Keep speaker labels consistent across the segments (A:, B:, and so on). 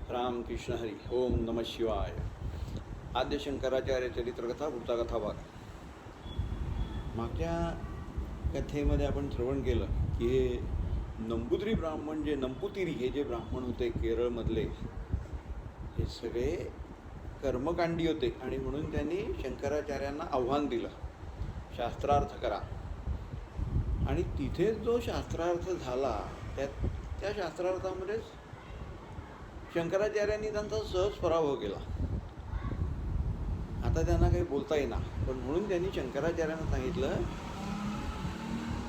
A: रामकृष्ण हरी. ओम नमः शिवाय. आद्य शंकराचार्य चरित्रकथा पुढचा कथा भाग. मागच्या कथेमध्ये आपण श्रवण केलं की हे नंबुद्री ब्राह्मण जे नंपुतिरी हे जे ब्राह्मण होते केरळमधले, हे सगळे कर्मकांडी होते आणि म्हणून त्यांनी शंकराचार्यांना आव्हान दिलं, शास्त्रार्थ करा. आणि तिथे जो शास्त्रार्थ झाला त्या शास्त्रार्थामध्येच शंकराचार्यांनी त्यांचा सहज पराभव केला. आता त्यांना काही बोलता येईना, पण म्हणून त्यांनी शंकराचार्यांना सांगितलं,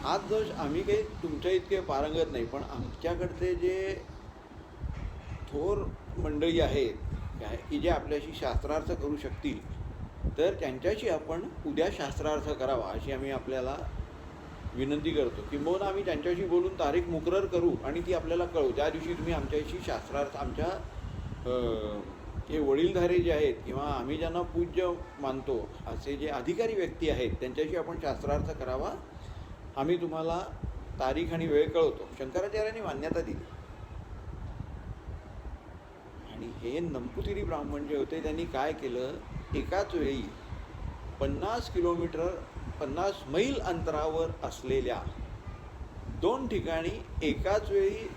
A: आज जो आम्ही काही तुमच्या इतके पारंगत नाही, पण आमच्याकडचे जे थोर मंडळी आहेत की जे आपल्याशी शास्त्रार्थ करू शकतील, तर त्यांच्याशी आपण उद्या शास्त्रार्थ करावा अशी आम्ही आपल्याला विनंती करतो. किंबहुना आम्ही त्यांच्याशी बोलून तारीख मुकरर करू आणि ती आपल्याला कळू. त्या दिवशी तुम्ही आमच्याशी शास्त्रार्थ, आमच्या हे वडीलधारे जे आहेत किंवा आम्ही ज्यांना पूज्य मानतो असे जे अधिकारी व्यक्ती आहेत त्यांच्याशी आपण शास्त्रार्थ करावा. आम्ही तुम्हाला तारीख आणि वेळ कळवतो. शंकराचार्यांनी मान्यता दिली. आणि हे नंपुतिरी ब्राह्मण जे होते त्यांनी काय केलं, एकाच वेळी 50 मैल अंतरावर असलेल्या 2 ठिकाणी एकाच वेळी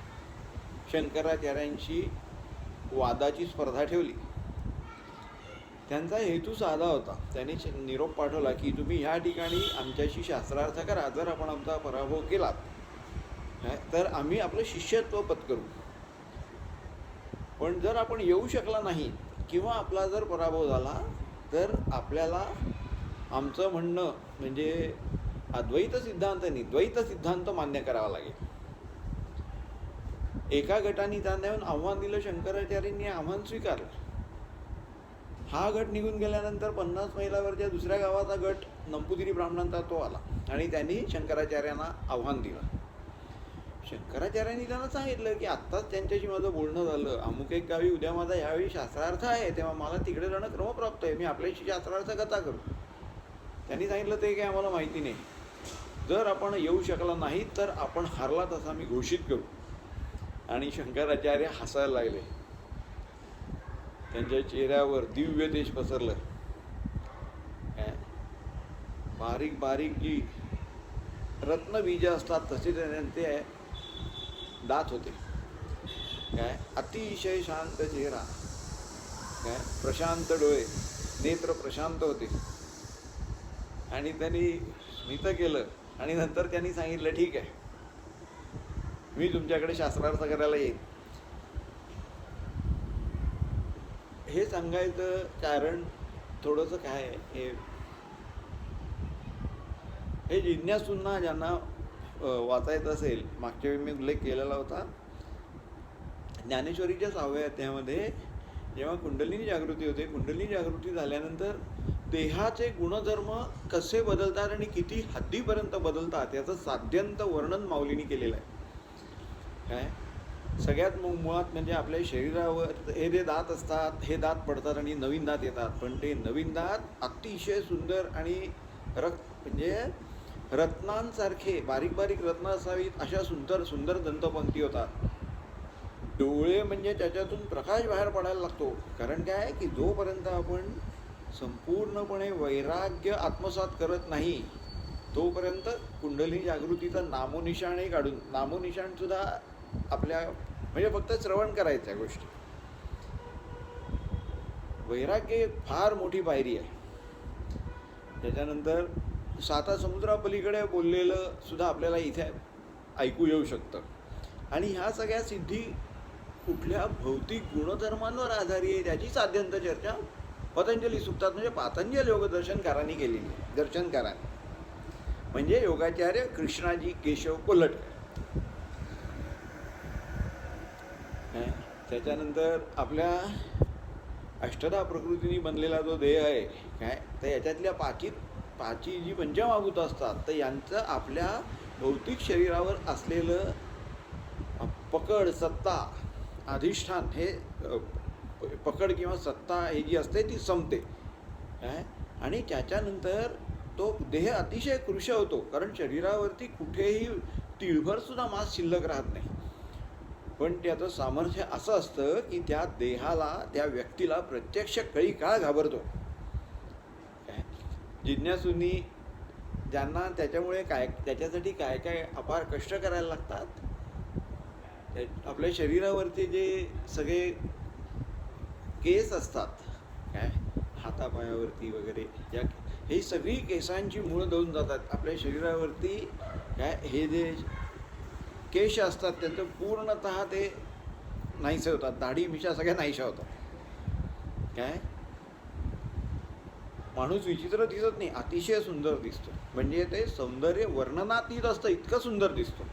A: शंकराचार्यांशी वादाची स्पर्धा ठेवली. त्यांचा हेतू साधा होता. त्यांनी निरोप पाठवला की तुम्ही ह्या ठिकाणी आमच्याशी शास्त्रार्थ करा. जर आपण आमचा पराभव केलात तर आम्ही आपलं शिष्यत्व पत्करू. पण जर आपण येऊ शकला नाही किंवा आपला जर पराभव झाला तर आपल्याला आमचं म्हणणं म्हणजे अद्वैत सिद्धांत नाही, द्वैत सिद्धांत मान्य करावा लागेल. एका गटाने त्यांना येऊन आव्हान दिलं. शंकराचार्यांनी आव्हान स्वीकारलं. हा गट निघून गेल्यानंतर 50 मैलावरच्या दुसऱ्या गावाचा गट नंपुतिरी ब्राह्मणांचा तो आला आणि त्यांनी शंकराचार्यांना आव्हान दिलं. शंकराचार्यांनी त्यांना सांगितलं की आत्ताच त्यांच्याशी माझं बोलणं झालं, अमुक एक गावी उद्या माझा ह्यावेळी शास्त्रार्थ आहे, तेव्हा मला तिकडे जाणं क्रमप्राप्त आहे, मी आपल्याशी शास्त्रार्थ कथा करू. त्यांनी सांगितलं ते काही आम्हाला माहिती नाही, जर आपण येऊ शकला नाही तर आपण हारला तसा मी घोषित करू. आणि शंकराचार्य हसायला लागले. त्यांच्या चेहऱ्यावर दिव्य तेज पसरलं. बारीक बारीक जी रत्नबीज असतात तसे त्यांचे दात होते. अतिशय शांत चेहरा, प्रशांत डोळे, नेत्र प्रशांत होते. आणि त्यांनी स्मित केलं आणि नंतर त्यांनी सांगितलं, ठीक आहे, मी तुमच्याकडे शास्त्रार्थ करायला येईन. हे सांगायचं कारण थोडंसं काय आहे, हे जिज्ञासूंना ज्यांना वाचायचं असेल, मागच्या वेळी मी उल्लेख केलेला होता, ज्ञानेश्वरीच्या 6व्या अध्यायामध्ये जेव्हा कुंडलिनी जागृती होते, कुंडलिनी जागृती झाल्यानंतर देहाचे गुणधर्म कसे बदलतात आणि किती हद्दीपर्यंत बदलतात याचं साध्यंत वर्णन माऊलींनी केलेलं आहे. सगळ्यात मुळात म्हणजे आपल्या शरीरावर हे जे दात असतात, हे दात पडतात आणि नवीन दात येतात. पण ते नवीन दात अतिशय सुंदर आणि म्हणजे रत्नांसारखे बारीक बारीक रत्न असावीत अशा सुंदर सुंदर दंतपंक्ती होतात. डोळे म्हणजे त्याच्यातून प्रकाश बाहेर पडायला लागतो. कारण काय की जोपर्यंत आपण संपूर्णपणे वैराग्य आत्मसात करत नाही तोपर्यंत कुंडलिनी जागृतीचा नामोनिशाणही काढून, नामोनिशाणसुद्धा आपल्या म्हणजे फक्त श्रवण करायच्या गोष्टी. वैराग्य फार मोठी पायरी आहे. त्याच्यानंतर 7 समुद्रापलीकडे बोललेलं सुद्धा आपल्याला इथे ऐकू येऊ शकतं. आणि ह्या सगळ्या सिद्धी कुठल्या भौतिक गुणधर्मांवर आधारित आहे त्याची साध्यंत चर्चा पतंजली सूक्तात म्हणजे पातंजल योगदर्शनकारांनी केलेली आहे. दर्शनकारांनी म्हणजे योगाचार्य कृष्णाजी केशव कोल्हटकर. त्याच्यानंतर आपल्या अष्टधा प्रकृतीने बनलेला जो देह आहे तर याच्यातल्या पाची जी पंचमहाभूत असतात तर यांचं आपल्या भौतिक शरीरावर असलेलं पकड, सत्ता, अधिष्ठान, हे पकड किंवा सत्ता ही जी असते ती संपते. आणि त्याच्यानंतर तो देह अतिशय कृश होतो, कारण शरीरावरती कुठेही तिळभरसुद्धा मांस शिल्लक राहत नाही. पण त्याचं सामर्थ्य असं असतं की त्या देहाला, त्या व्यक्तीला प्रत्यक्ष कळी काळ घाबरतो. काय जिज्ञासूंनी ज्यांना त्याच्यामुळे काय, त्याच्यासाठी काय काय अपार कष्ट करायला लागतात. आपल्या शरीरावरचे जे सगळे केस असतात, काय हातापायावरती वगैरे, या ही सगळी केसांची मुळं दळून जातात आपल्या शरीरावरती. काय हे जे केश असतात त्यांचं पूर्णतः ते नाहीसे होतात, दाढी मिशा सगळ्या नाहीशा होतात. काय माणूस विचित्र दिसत नाही, अतिशय सुंदर दिसतो. म्हणजे ते सौंदर्य वर्णनातीत असतं, इतकं सुंदर दिसतो.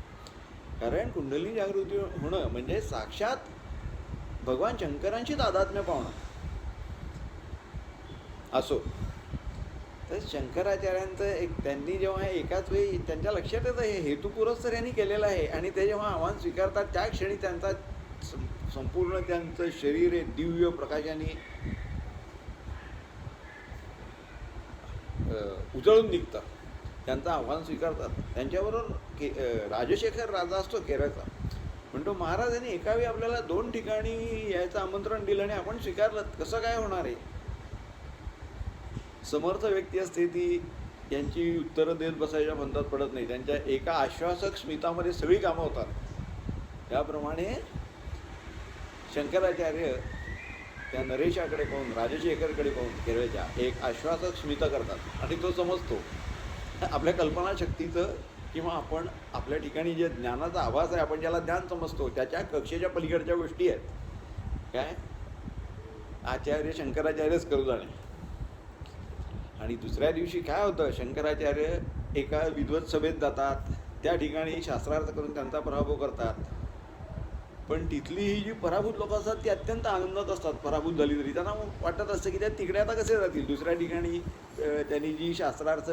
A: कारण कुंडलिनी जागृती होणं म्हणजे साक्षात भगवान शंकरांची तादात्म्य पावणं. असो, तर शंकराचार्यांचं त्यांनी जेव्हा एकाच वेळी त्यांच्या लक्षात येतं हे हेतुपुरस्सर यांनी केलेलं आहे, आणि ते जेव्हा आव्हान स्वीकारतात त्या क्षणी त्यांचा संपूर्ण त्यांचं शरीर हे दिव्य प्रकाशाने उजळून निघतं. त्यांचं आव्हान स्वीकारतात. त्यांच्याबरोबर राजशेखर राजा असतो केरळचा, म्हणतो महाराजांनी एका वेळी आपल्याला 2 ठिकाणी यायचं आमंत्रण दिलं आणि आपण स्वीकारलं, कसं काय होणार आहे. समर्थ व्यक्ती असते ती यांची उत्तरं देत बसायच्या म्हणतात पडत नाही, त्यांच्या एका आश्वासक स्मितामध्ये सगळी कामं होतात. त्याप्रमाणे शंकराचार्य त्या नरेशाकडे पाहून, राजशेखरकडे पाहून केरळच्या एक आश्वासक स्मित करतात आणि तो समजतो आपल्या कल्पनाशक्तीचं किंवा आपण आपल्या ठिकाणी जे ज्ञानाचा आभास आहे, आपण ज्याला ज्ञान समजतो त्याच्या कक्षेच्या पलीकडच्या गोष्टी आहेत. काय आचार्य शंकराचार्यच करू जाणे. आणि दुसऱ्या दिवशी काय होतं, शंकराचार्य एका विद्वत सभेत जातात, त्या ठिकाणी शास्त्रार्थ करून त्यांचा पराभव करतात. पण तिथली ही जी पराभूत लोक असतात ती अत्यंत आनंदात असतात. पराभूत झाली तरी त्यांना वाटत असतं की त्या तिकडे आता कसे जातील, दुसऱ्या ठिकाणी त्यांनी जी शास्त्रार्थ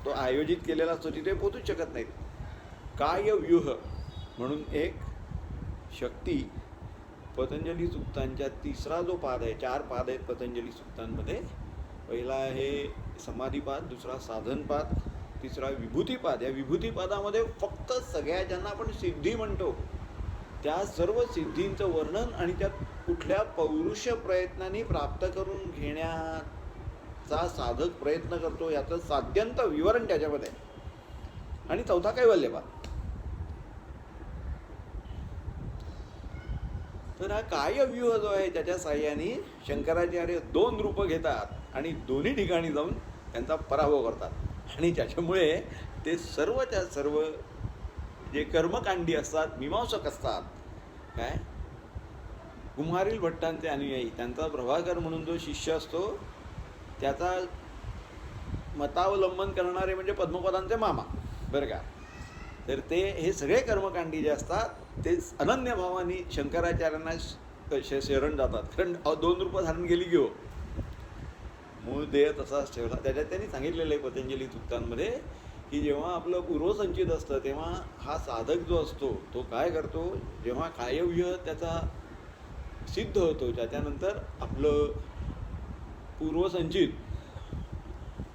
A: तो आयोजित केलेला असतो तिथे पोचूच शकत नाहीत. कायव्यूह म्हणून एक शक्ती पतंजली सूक्तांच्या 3रा जो पाद आहे, 4 पाद आहेत पतंजली सूक्तांमध्ये. पहिला आहे समाधीपाद, दुसरा साधनपाद, तिसरा विभूतीपाद. या विभूतीपादामध्ये फक्त सगळ्या ज्यांना आपण सिद्धी म्हणतो त्या सर्व सिद्धींचं वर्णन आणि त्या कुठल्या पौरुष प्रयत्नाने प्राप्त करून घेण्याचा साधक प्रयत्न करतो याचं साध्यंत विवरण त्याच्यामध्ये. आणि 4था कैवल्यपाद. तर हा कायव्यूह जो आहे त्याच्या साह्याने शंकराचार्य 2 रूपं घेतात आणि दोन्ही ठिकाणी जाऊन त्यांचा पराभव करतात. आणि त्याच्यामुळे ते सर्वच्या सर्व जे कर्मकांडी असतात, मीमांसक असतात, काय कुमारील भट्टांचे अनुयायी, त्यांचा प्रभाकर म्हणून जो शिष्य असतो त्याचा मतावलंबन करणारे म्हणजे पद्मपदांचे मामा, बरं का. तर ते हे सगळे कर्मकांडी जे असतात ते अनन्य भावाने शंकराचार्यांना शरण जातात. कारण 2 रूपं धारण केली की हो, मूळ देह तसाच ठेवला. त्याच्यात त्यांनी सांगितलेलं आहे पतंजली सूक्तांमध्ये की जेव्हा आपलं पूर्वसंचित असतं तेव्हा हा साधक जो असतो तो काय करतो, जेव्हा कायव्यूह त्याचा सिद्ध होतो त्याच्यानंतर आपलं पूर्वसंचित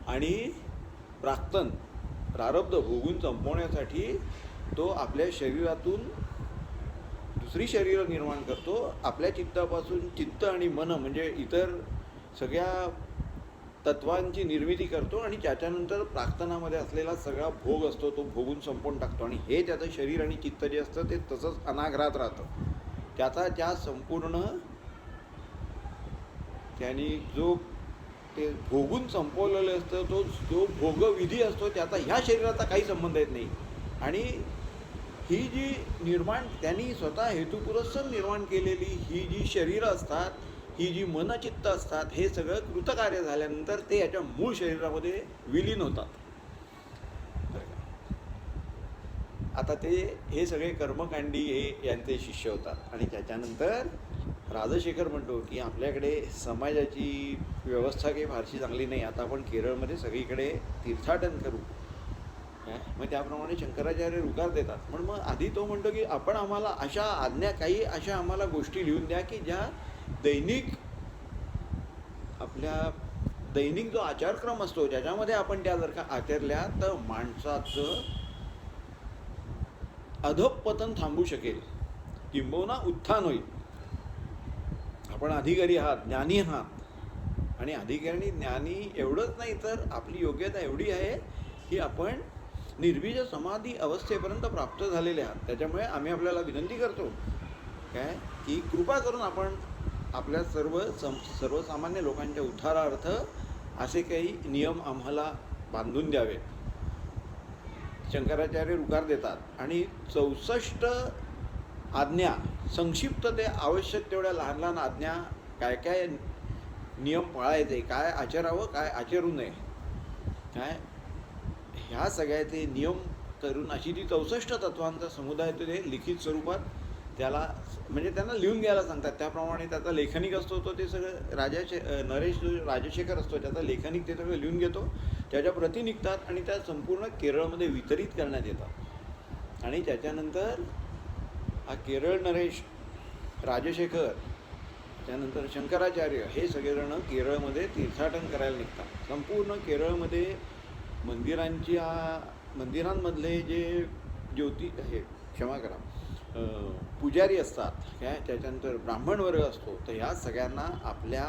A: आणि प्राक्तन प्रारब्ध भोगून संपवण्यासाठी तो आपल्या शरीरातून दुसरी शरीरं निर्माण करतो. आपल्या चित्तापासून चित्त आणि मन म्हणजे इतर सगळ्या तत्वांची निर्मिती करतो आणि त्याच्यानंतर प्राक्तनामध्ये असलेला सगळा भोग असतो तो भोगून संपवून टाकतो. आणि हे त्याचं शरीर आणि चित्त जे असतं ते तसंच अनाघात राहतं. त्याचा त्या संपूर्ण त्यांनी जो ते भोगून संपवलेलं असतं तो जो भोगविधी असतो त्याचा ह्या शरीराचा काही संबंध येत नाही. आणि ही जी निर्माण त्यांनी स्वतः हेतुपुरस्सर निर्माण केलेली ही जी शरीरं असतात, ही जी मनचित्त असतात, हे सगळं कृतकार्य झाल्यानंतर ते याच्या मूळ शरीरामध्ये विलीन होतात. आता ते हे सगळे कर्मकांडी हे यांचे शिष्य होतात. आणि त्याच्यानंतर राजशेखर म्हणतो की आपल्याकडे समाजाची व्यवस्था काही फारशी चांगली नाही, आता आपण केरळमध्ये सगळीकडे तीर्थाटन करू. मग त्याप्रमाणे शंकराचार्य रुकार देतात. पण मग आधी तो म्हणतो की आपण आम्हाला अशा आज्ञा, काही अशा आम्हाला गोष्टी लिहून द्या की ज्या दैनिक आपल्या दैनिक जो आचारक्रम असतो त्याच्यामध्ये आपण त्या जर का आचरल्या तर माणसाचं अधःपतन थांबू शकेल. किंबहुना उत्थान होईल. आपण अधिकारी आहात, ज्ञानी आहात, आणि अधिकारी ज्ञानी एवढंच नाही तर आपली योग्यता एवढी आहे की आपण निर्बीज समाधी अवस्थेपर्यंत प्राप्त झालेले आहात. त्याच्यामुळे आम्ही आपल्याला विनंती करतो काय की कृपा करून आपण आपल्या सर्वसामान्य लोकांच्या उद्धारार्थ असे काही नियम आम्हाला बांधून द्यावे. शंकराचार्य उकार देतात आणि 64 आज्ञा, संक्षिप्त ते आवश्यक तेवढ्या लहान लहान आज्ञा, काय काय नियम पाळायचे, काय आचरावं काय आचरू नये, काय ह्या सगळ्याचे नियम करून अशी ती 64 तत्वांचा समुदाय ते लिखित स्वरूपात त्याला म्हणजे त्यांना लिहून घ्यायला सांगतात. त्याप्रमाणे त्याचा लेखनिक असतो तो ते सगळं नरेश जो राजशेखर असतो त्याचा लेखनिक ते सगळं लिहून घेतो, त्याच्या प्रती निघतात आणि त्या संपूर्ण केरळमध्ये वितरित करण्यात येतात. आणि त्याच्यानंतर हा केरळ नरेश, राजशेखर, त्यानंतर शंकराचार्य हे सगळेजण केरळमध्ये तीर्थाटन करायला निघतात. संपूर्ण केरळमध्ये मंदिरांमधले जे पुजारी असतात काय, त्याच्यानंतर ब्राह्मण वर्ग असतो, तर ह्या सगळ्यांना आपल्या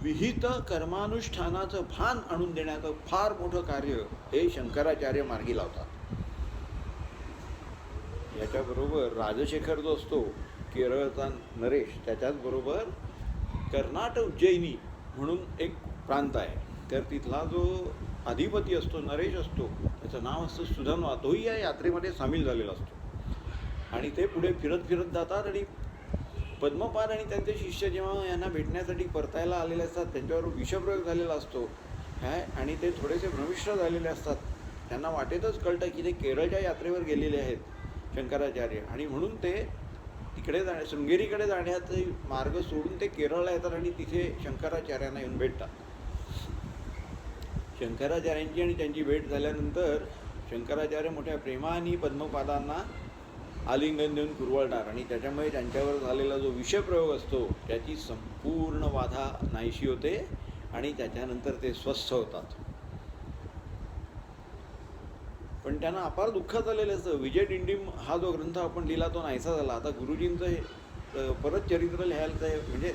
A: विहित कर्मानुष्ठानाचं भान आणून देण्याचं फार मोठं कार्य हे शंकराचार्य मार्गी लावतात. याच्याबरोबर राजशेखर जो असतो केरळचा नरेश, त्याच्याचबरोबर कर्नाटक उज्जैनी म्हणून एक प्रांत आहे, तर तिथला जो अधिपती असतो नरेश असतो त्याचं नाव असतं सुधन्वा, तोही या यात्रेमध्ये सामील झालेला असतो. आणि ते पुढे फिरत फिरत जातात आणि पद्मपाद आणि त्यांचे शिष्य जेव्हा यांना भेटण्यासाठी परतायला आलेले असतात त्यांच्यावर विषप्रयोग झालेला असतो काय, आणि ते थोडेसे भ्रमिष्ठ झालेले असतात. त्यांना वाटेतच कळतं की ते केरळच्या यात्रेवर गेलेले आहेत शंकराचार्य, आणि म्हणून ते तिकडे शृंगेरीकडे जाण्याचा मार्ग सोडून ते केरळला येतात आणि तिथे शंकराचार्यांना येऊन भेटतात. शंकराचार्यांची आणि त्यांची भेट झाल्यानंतर शंकराचार्य मोठ्या प्रेमाने पद्मपादांना आलिंगन देऊन कुरवळणार आणि त्याच्यामुळे त्यांच्यावर झालेला जो विषप्रयोग असतो त्याची संपूर्ण बाधा नाहीशी होते आणि त्याच्यानंतर ते स्वस्थ होतात. पण त्यांना अपार दुःख झालेलं असतं. विजय डिंडीम हा जो ग्रंथ आपण लिहिला तो नाहीसा झाला. आता गुरुजींचं हे परत चरित्र लिहायचं आहे म्हणजे,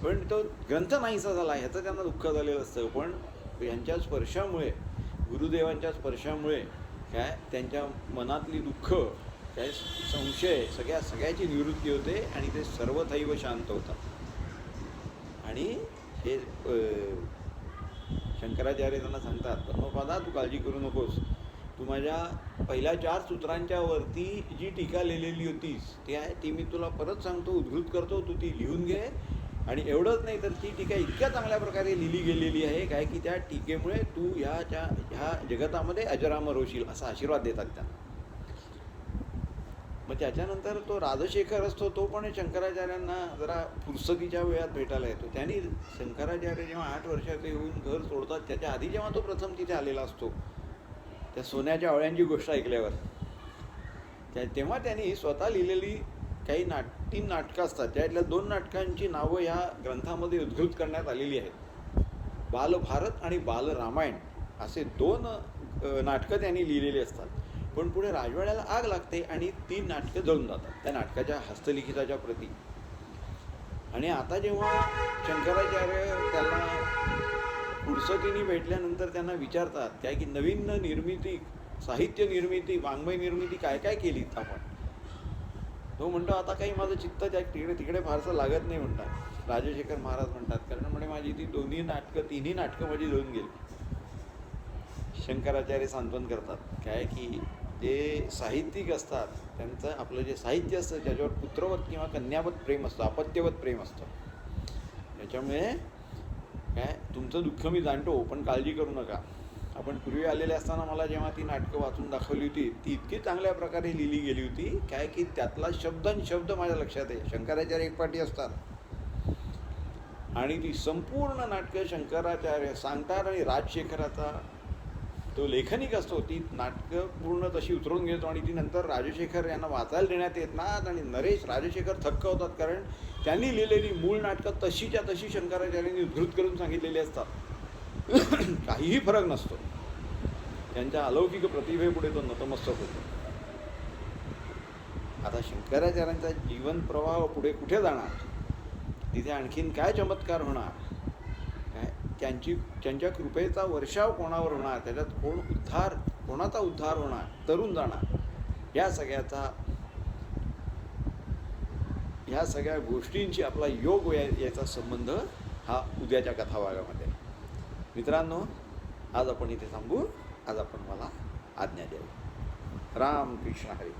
A: पण तो ग्रंथ नाहीसा झाला ह्याचं त्यांना दुःख झालेलं असतं. पण यांच्या स्पर्शामुळे, गुरुदेवांच्या स्पर्शामुळे काय त्यांच्या मनातली दुःख, काय संशय सगळ्याची निवृत्ती होते आणि ते सर्वथैव शांत होतात. आणि हे शंकराचार्य त्यांना सांगतात, पद्मपादा तू काळजी करू नकोस, तू माझ्या पहिल्या 4 सूत्रांच्या वरती जी टीका लिहिलेली होतीस ती मी तुला परत सांगतो, उद्धृत करतो, तू ती लिहून घे. आणि एवढंच नाही तर ती टीका इतक्या चांगल्या प्रकारे लिहिली गेलेली आहे काय की त्या टीकेमुळे तू ह्या जगतामध्ये अजरामर होशील असा आशीर्वाद देतात त्यांना. मग त्याच्यानंतर तो राजशेखर असतो तो पण शंकराचार्यांना जरा फुरसतीच्या वेळात भेटायला येतो. त्यांनी शंकराचार्य जेव्हा 8 वर्षाचे येऊन घर सोडतात त्याच्या आधी जेव्हा तो प्रथम तिथे आलेला असतो त्या सोन्याच्या आवळ्यांची गोष्ट ऐकल्यावर, तेव्हा त्यांनी स्वतः लिहिलेली काही 3 नाटकं असतात, त्यातल्या 2 नाटकांची नावं ह्या ग्रंथामध्ये उद्धृत करण्यात आलेली आहेत. बालभारत आणि बालरामायण असे 2 नाटकं त्यांनी लिहिलेली असतात. पण पुढे राजवाड्याला आग लागते आणि 3 नाटकं जळून जातात, त्या नाटकाच्या हस्तलिखिताच्या प्रती. आणि आता जेव्हा शंकराचार्य त्याला फुरसतीने भेटल्यानंतर त्यांना विचारतात काय की नवीन निर्मिती, साहित्य निर्मिती, वाङ्मय निर्मिती काय काय केलीत आपण. तो म्हणतो आता काही माझं चित्त तिकडे फारसं लागत नाही म्हणतात राजशेखर महाराज म्हणतात, कारण म्हणे माझी ती 3ही नाटकं माझी जळून गेली. शंकराचार्य सांत्वन करतात काय की जे साहित्यिक असतात त्यांचं आपलं जे साहित्य असतं त्याच्यावर पुत्रवत किंवा कन्यावत प्रेम असतं, अपत्यवत प्रेम असतं. त्याच्यामुळे काय तुमचं दुःख मी जाणतो, पण काळजी करू नका. आपण पूर्वी आलेले असताना मला जेव्हा ती नाटकं वाचून दाखवली होती ती इतकी चांगल्या प्रकारे लिहिली गेली होती काय की त्यातला शब्द माझ्या लक्षात आहे. शंकराचार्य एकपाठी असतात आणि ती संपूर्ण नाटकं शंकराचार्य सांगतात आणि राजशेखराचा तो लेखनिक असतो ती नाटकं पूर्ण तशी उतरवून घेतो आणि ती नंतर राजशेखर यांना वाचायला देण्यात येत नाहीत. आणि नरेश राजशेखर थक्क होतात कारण त्यांनी लिहिलेली मूळ नाटकं तशीच्या तशी शंकराचार्यांनी उद्धृत करून सांगितलेली असतात. काहीही फरक नसतो. त्यांच्या अलौकिक प्रतिभेपुढे तो नतमस्तक होतो. आता शंकराचार्यांचा जीवन प्रवाह पुढे कुठे जाणार, तिथे आणखीन काय चमत्कार होणार, काय त्यांच्या कृपेचा वर्षाव कोणावर होणार, त्याच्यात कोणाचा उद्धार होणार, तरुण जाणार, ह्या सगळ्या गोष्टींची आपला योग याचा संबंध हा उद्याच्या कथाभागामध्ये. मित्रांनो, आज आपण इथे थांबू. आज आपण मला आज्ञा द्यावी. राम कृष्ण हरी.